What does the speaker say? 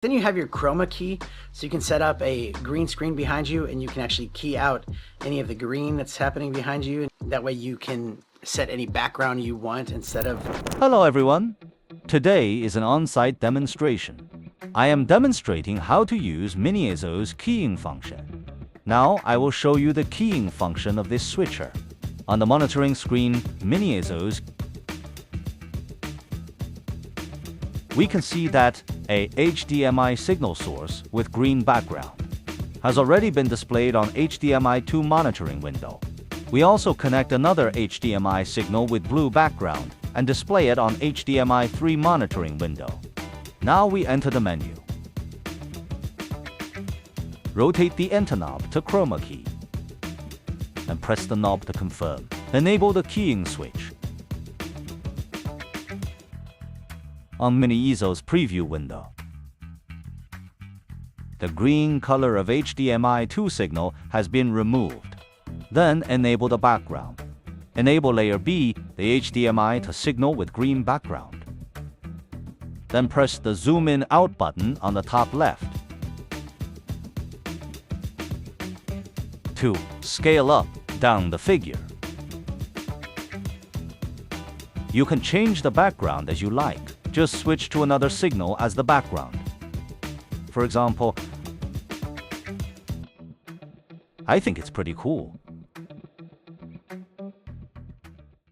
Then you have your chroma key, so you can set up a green screen behind you and you can actually key out any of the green that's happening behind you. That way you can set any background you want instead of... Hello everyone! Today is an on-site demonstration. I am demonstrating how to use Mini-ESO's keying function. Now I will show you the keying function of this switcher. On the monitoring screen, Mini-ESO's, we can see that a HDMI signal source with green background has already been displayed on HDMI 2 monitoring window. We also connect another HDMI signal with blue background and display it on HDMI 3 monitoring window. Now we enter the menu. Rotate the enter knob to chroma key and press the knob to confirm. Enable the keying switch. On Mini-ESO's preview window, the green color of HDMI 2 signal has been removed. Then enable the background. Enable layer B, the HDMI to signal with green background. Then press the zoom in out button on the top left to scale up, down the figure. You can change the background as you like. Just switch to another signal as the background. For example, I think it's pretty cool.